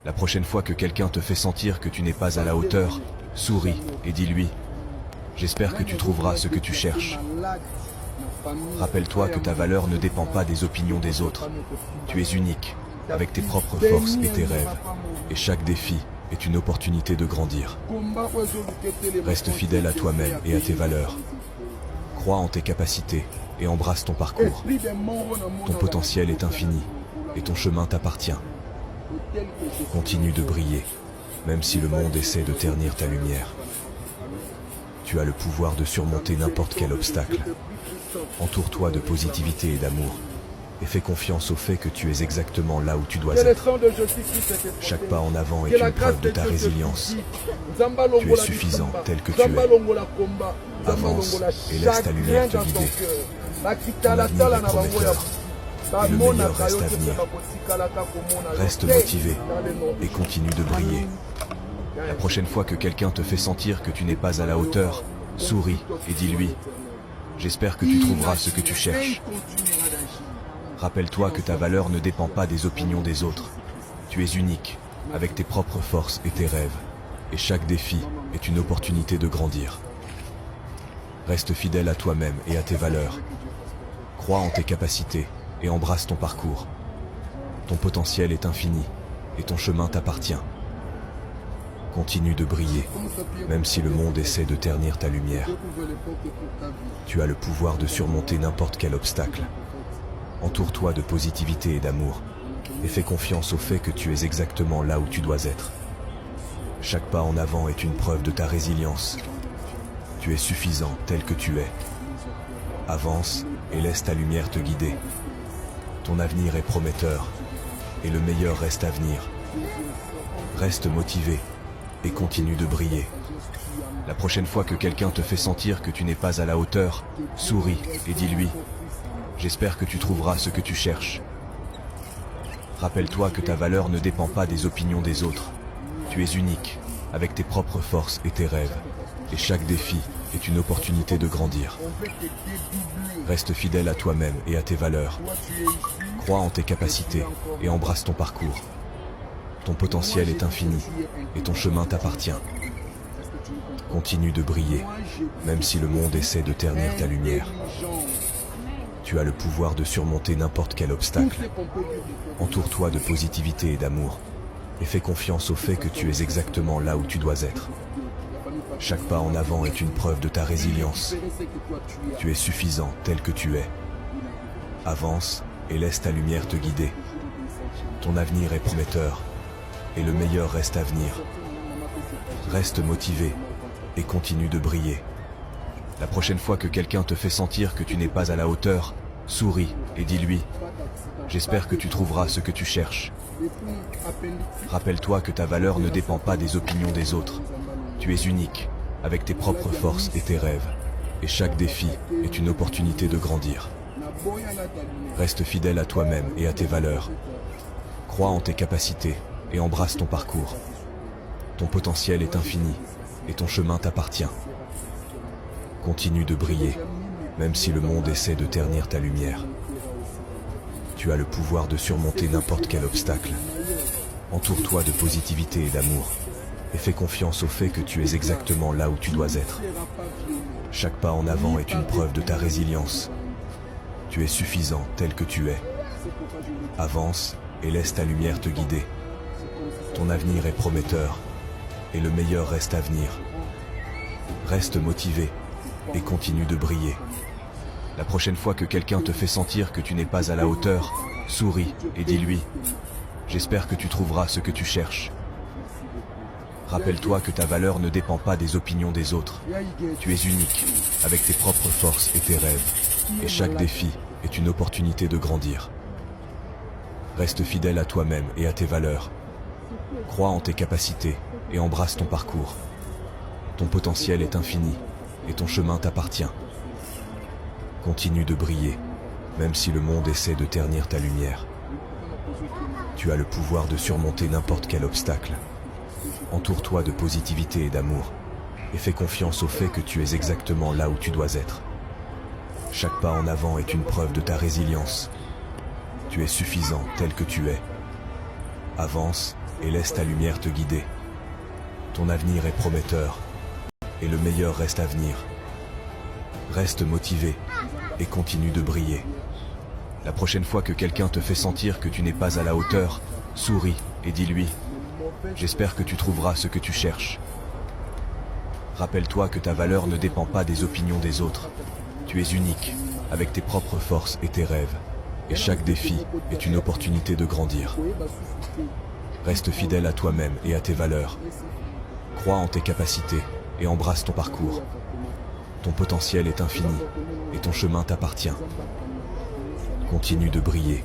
La prochaine fois que quelqu'un te fait sentir que tu n'es pas à la hauteur, souris et dis-lui « J'espère que tu trouveras ce que tu cherches ». Rappelle-toi que ta valeur ne dépend pas des opinions des autres. Tu es unique, avec tes propres forces et tes rêves. Et chaque défi est une opportunité de grandir. Reste fidèle à toi-même et à tes valeurs. Crois en tes capacités et embrasse ton parcours. Ton potentiel est infini et ton chemin t'appartient. Continue de briller, même si le monde essaie de ternir ta lumière. Tu as le pouvoir de surmonter n'importe quel obstacle. Entoure-toi de positivité et d'amour, et fais confiance au fait que tu es exactement là où tu dois être. Chaque pas en avant est une preuve de ta résilience. Tu es suffisant tel que tu es. Avance et laisse ta lumière te guider. Ton avenir est prometteur, et le meilleur reste à venir. Reste motivé et continue de briller. La prochaine fois que quelqu'un te fait sentir que tu n'es pas à la hauteur, souris et dis-lui « J'espère que tu trouveras ce que tu cherches ». Rappelle-toi que ta valeur ne dépend pas des opinions des autres. Tu es unique, avec tes propres forces et tes rêves. Et chaque défi est une opportunité de grandir. Reste fidèle à toi-même et à tes valeurs. Crois en tes capacités et embrasse ton parcours. Ton potentiel est infini et ton chemin t'appartient. Continue de briller, même si le monde essaie de ternir ta lumière. Tu as le pouvoir de surmonter n'importe quel obstacle. Entoure-toi de positivité et d'amour, et fais confiance au fait que tu es exactement là où tu dois être. Chaque pas en avant est une preuve de ta résilience. Tu es suffisant tel que tu es. Avance et laisse ta lumière te guider. Ton avenir est prometteur, et le meilleur reste à venir. Reste motivé et continue de briller. La prochaine fois que quelqu'un te fait sentir que tu n'es pas à la hauteur, souris et dis-lui « J'espère que tu trouveras ce que tu cherches ». Rappelle-toi que ta valeur ne dépend pas des opinions des autres. Tu es unique, avec tes propres forces et tes rêves. Et chaque défi est une opportunité de grandir. Reste fidèle à toi-même et à tes valeurs. Crois en tes capacités et embrasse ton parcours. Ton potentiel est infini et ton chemin t'appartient. Continue de briller, même si le monde essaie de ternir ta lumière. Tu as le pouvoir de surmonter n'importe quel obstacle. Entoure-toi de positivité et d'amour, et fais confiance au fait que tu es exactement là où tu dois être. Chaque pas en avant est une preuve de ta résilience. Tu es suffisant tel que tu es. Avance et laisse ta lumière te guider. Ton avenir est prometteur, et le meilleur reste à venir. Reste motivé et continue de briller. La prochaine fois que quelqu'un te fait sentir que tu n'es pas à la hauteur, souris et dis-lui « J'espère que tu trouveras ce que tu cherches ». Rappelle-toi que ta valeur ne dépend pas des opinions des autres. Tu es unique, avec tes propres forces et tes rêves. Et chaque défi est une opportunité de grandir. Reste fidèle à toi-même et à tes valeurs. Crois en tes capacités et embrasse ton parcours. Ton potentiel est infini et ton chemin t'appartient. Continue de briller, même si le monde essaie de ternir ta lumière. Tu as le pouvoir de surmonter n'importe quel obstacle. Entoure-toi de positivité et d'amour, et fais confiance au fait que tu es exactement là où tu dois être. Chaque pas en avant est une preuve de ta résilience. Tu es suffisant tel que tu es. Avance et laisse ta lumière te guider. Ton avenir est prometteur, et le meilleur reste à venir. Reste motivé et continue de briller. La prochaine fois que quelqu'un te fait sentir que tu n'es pas à la hauteur, souris et dis-lui « J'espère que tu trouveras ce que tu cherches ». Rappelle-toi que ta valeur ne dépend pas des opinions des autres. Tu es unique, avec tes propres forces et tes rêves. Et chaque défi est une opportunité de grandir. Reste fidèle à toi-même et à tes valeurs. Crois en tes capacités et embrasse ton parcours. Ton potentiel est infini et ton chemin t'appartient. Continue de briller, même si le monde essaie de ternir ta lumière. Tu as le pouvoir de surmonter n'importe quel obstacle. Entoure-toi de positivité et d'amour, et fais confiance au fait que tu es exactement là où tu dois être. Chaque pas en avant est une preuve de ta résilience. Tu es suffisant tel que tu es. Avance et laisse ta lumière te guider. Ton avenir est prometteur et le meilleur reste à venir. Reste motivé et continue de briller. La prochaine fois que quelqu'un te fait sentir que tu n'es pas à la hauteur, souris et dis-lui « J'espère que tu trouveras ce que tu cherches ». Rappelle-toi que ta valeur ne dépend pas des opinions des autres. Tu es unique, avec tes propres forces et tes rêves. Et chaque défi est une opportunité de grandir. Reste fidèle à toi-même et à tes valeurs. Crois en tes capacités et embrasse ton parcours. Ton potentiel est infini et ton chemin t'appartient. Continue de briller.